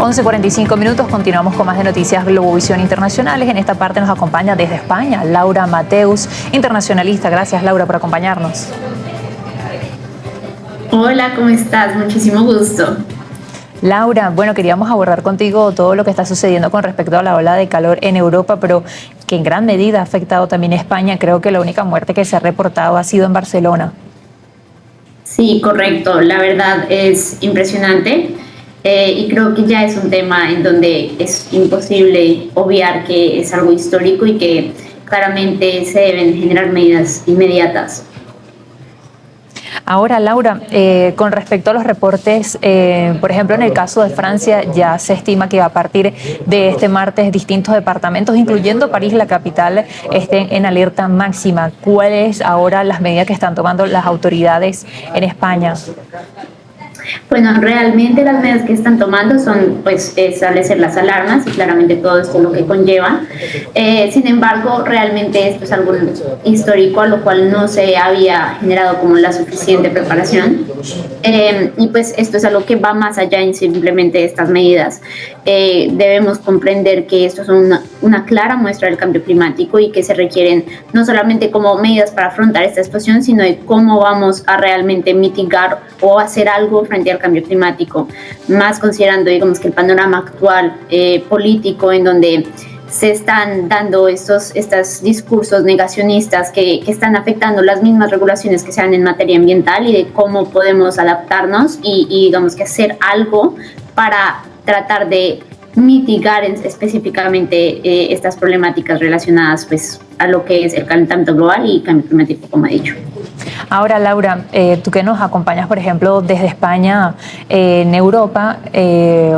11:45 minutos, continuamos con más de Noticias Globovisión Internacionales. En esta parte nos acompaña desde España Laura Mateus, internacionalista. Gracias, Laura, por acompañarnos. Hola, ¿cómo estás? Muchísimo gusto. Laura, bueno, queríamos abordar contigo todo lo que está sucediendo con respecto a la ola de calor en Europa, pero que en gran medida ha afectado también a España. Creo que la única muerte que se ha reportado ha sido en Barcelona. Sí, correcto. La verdad es impresionante y creo que ya es un tema en donde es imposible obviar que es algo histórico y que claramente se deben generar medidas inmediatas. Ahora, Laura, con respecto a los reportes, por ejemplo, en el caso de Francia, ya se estima que a partir de este martes distintos departamentos, incluyendo París, la capital, estén en alerta máxima. ¿Cuáles ahora las medidas que están tomando las autoridades en España? Bueno, realmente las medidas que están tomando son pues establecer las alarmas y claramente todo esto lo que conlleva. Sin embargo, realmente esto es algo histórico a lo cual no se había generado como la suficiente preparación y pues esto es algo que va más allá en simplemente estas medidas. Debemos comprender que esto es una clara muestra del cambio climático y que se requieren no solamente como medidas para afrontar esta situación, sino de cómo vamos a realmente mitigar o hacer algo frente al cambio climático, más considerando, digamos, que el panorama actual político en donde se están dando estos discursos negacionistas que están afectando las mismas regulaciones que se dan en materia ambiental y de cómo podemos adaptarnos y digamos que hacer algo para tratar de mitigar específicamente estas problemáticas relacionadas pues a lo que es el calentamiento global y cambio climático, como he dicho. Ahora, Laura, tú que nos acompañas, por ejemplo, desde España, en Europa,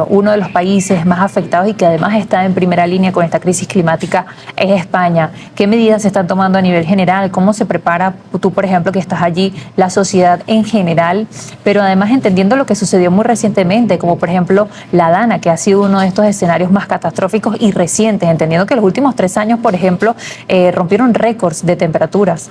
uno de los países más afectados y que además está en primera línea con esta crisis climática es España. ¿Qué medidas se están tomando a nivel general? ¿Cómo se prepara tú, por ejemplo, que estás allí, la sociedad en general? Pero además entendiendo lo que sucedió muy recientemente, como por ejemplo la Dana, que ha sido uno de estos escenarios más catastróficos y recientes, entendiendo que los últimos 3 años, por ejemplo, rompieron récords de temperaturas.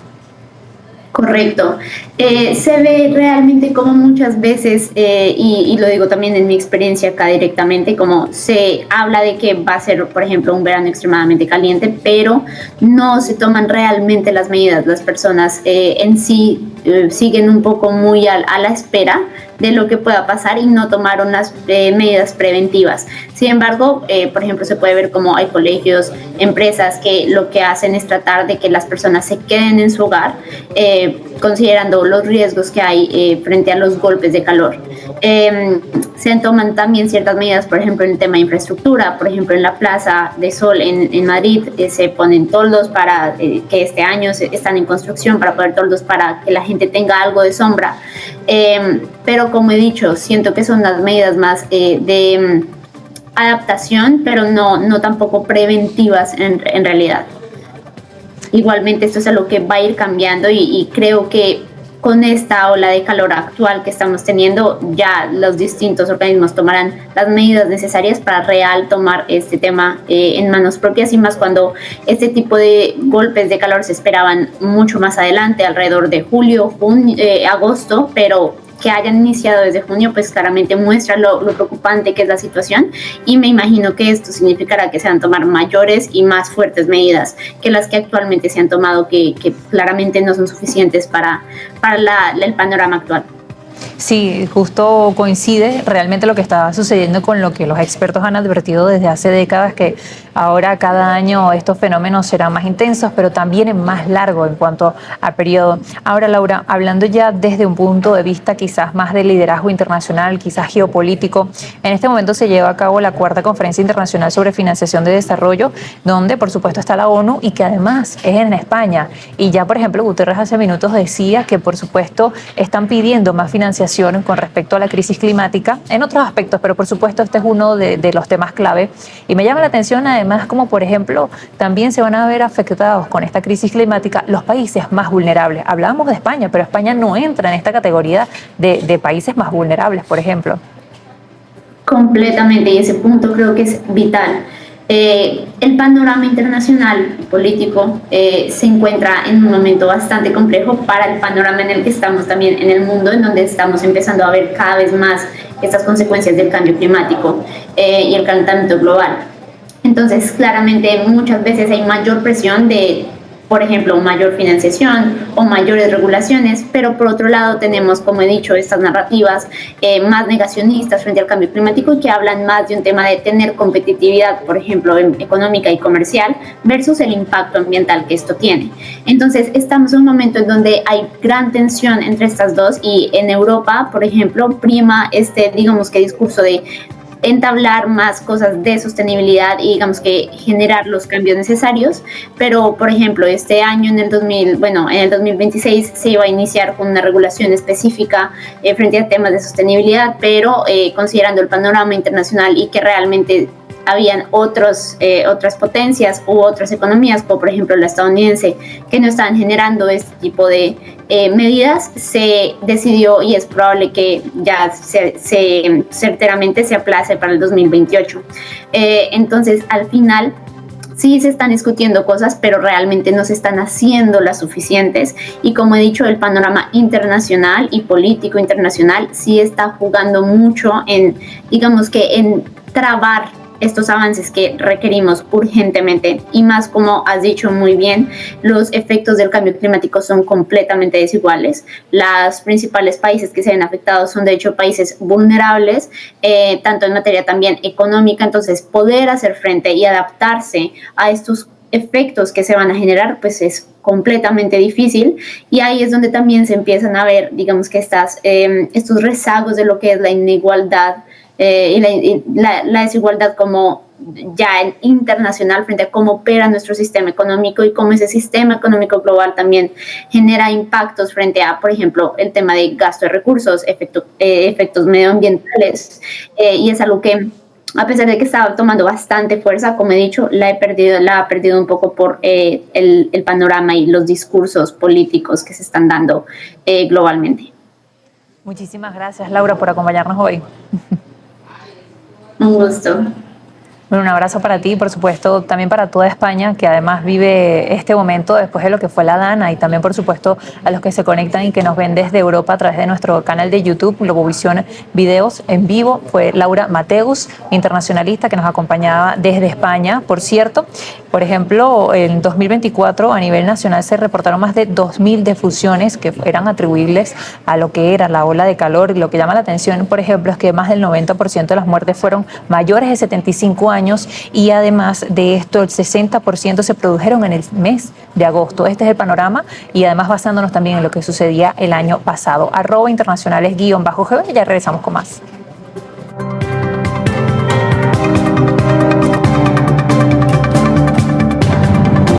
Correcto. Se ve realmente como muchas veces, y lo digo también en mi experiencia acá directamente, como se habla de que va a ser, por ejemplo, un verano extremadamente caliente, pero no se toman realmente las medidas. Las personas en sí siguen un poco muy a la espera de lo que pueda pasar y no tomaron las medidas preventivas. Sin embargo, por ejemplo, se puede ver como hay colegios, empresas que lo que hacen es tratar de que las personas se queden en su hogar, considerando los riesgos que hay frente a los golpes de calor. Se toman también ciertas medidas, por ejemplo, en el tema de infraestructura. Por ejemplo, en la Plaza de Sol en Madrid se ponen toldos para que este año están en construcción para poner toldos para que la gente tenga algo de sombra. Pero como he dicho, siento que son las medidas más de adaptación, pero no tampoco preventivas en realidad. Igualmente esto es algo que va a ir cambiando y creo que con esta ola de calor actual que estamos teniendo, ya los distintos organismos tomarán las medidas necesarias para real tomar este tema en manos propias, y más cuando este tipo de golpes de calor se esperaban mucho más adelante, alrededor de julio, agosto, pero que hayan iniciado desde junio, pues claramente muestra lo preocupante que es la situación, y me imagino que esto significará que se van a tomar mayores y más fuertes medidas que las que actualmente se han tomado, que claramente no son suficientes para el panorama actual. Sí, justo coincide realmente lo que está sucediendo con lo que los expertos han advertido desde hace décadas, que ahora cada año estos fenómenos serán más intensos, pero también más largo en cuanto a periodo. Ahora, Laura, hablando ya desde un punto de vista quizás más de liderazgo internacional, quizás geopolítico, en este momento se lleva a cabo la 4ª Conferencia Internacional sobre Financiación de Desarrollo, donde por supuesto está la ONU y que además es en España. Y ya, por ejemplo, Guterres hace minutos decía que por supuesto están pidiendo más financiación con respecto a la crisis climática en otros aspectos, pero por supuesto este es uno de los temas clave. Y me llama la atención además como por ejemplo también se van a ver afectados con esta crisis climática los países más vulnerables. Hablábamos de España, pero España no entra en esta categoría de países más vulnerables, por ejemplo. Completamente, y ese punto creo que es vital. El panorama internacional político se encuentra en un momento bastante complejo para el panorama en el que estamos también en el mundo, en donde estamos empezando a ver cada vez más estas consecuencias del cambio climático y el calentamiento global. Entonces, claramente muchas veces hay mayor presión de, por ejemplo, mayor financiación o mayores regulaciones, pero por otro lado tenemos, como he dicho, estas narrativas más negacionistas frente al cambio climático que hablan más de un tema de tener competitividad, por ejemplo, económica y comercial versus el impacto ambiental que esto tiene. Entonces, estamos en un momento en donde hay gran tensión entre estas dos y en Europa, por ejemplo, prima digamos que discurso de entablar más cosas de sostenibilidad y digamos que generar los cambios necesarios, pero por ejemplo este año en el 2026 se iba a iniciar con una regulación específica frente a temas de sostenibilidad, pero considerando el panorama internacional y que realmente habían otras potencias u otras economías, como por ejemplo la estadounidense, que no estaban generando este tipo de medidas, se decidió y es probable que ya certeramente se aplace para el 2028. Entonces, al final, sí se están discutiendo cosas, pero realmente no se están haciendo las suficientes. Y como he dicho, el panorama internacional y político internacional sí está jugando mucho digamos que en trabar estos avances que requerimos urgentemente y más, como has dicho muy bien, los efectos del cambio climático son completamente desiguales. Los principales países que se ven afectados son de hecho países vulnerables, tanto en materia también económica, entonces poder hacer frente y adaptarse a estos efectos que se van a generar pues es completamente difícil y ahí es donde también se empiezan a ver, digamos que estos rezagos de lo que es la inigualdad y la desigualdad como ya internacional frente a cómo opera nuestro sistema económico y cómo ese sistema económico global también genera impactos frente a, por ejemplo, el tema de gasto de recursos, efectos medioambientales y es algo que a pesar de que estaba tomando bastante fuerza, como he dicho, la ha perdido un poco por el panorama y los discursos políticos que se están dando globalmente. Muchísimas gracias, Laura, por acompañarnos hoy. Un gusto. Bueno, un abrazo para ti y por supuesto también para toda España que además vive este momento después de lo que fue la Dana y también por supuesto a los que se conectan y que nos ven desde Europa a través de nuestro canal de YouTube, Globovisión Videos en vivo. Fue Laura Mateus, internacionalista que nos acompañaba desde España. Por cierto, por ejemplo, en 2024 a nivel nacional se reportaron más de 2.000 defunciones que eran atribuibles a lo que era la ola de calor y lo que llama la atención, por ejemplo, es que más del 90% de las muertes fueron mayores de 75 años y además de esto el 60% se produjeron en el mes de agosto. Este es el panorama y además basándonos también en lo que sucedía el año pasado. @internacionales_GB, ya regresamos con más.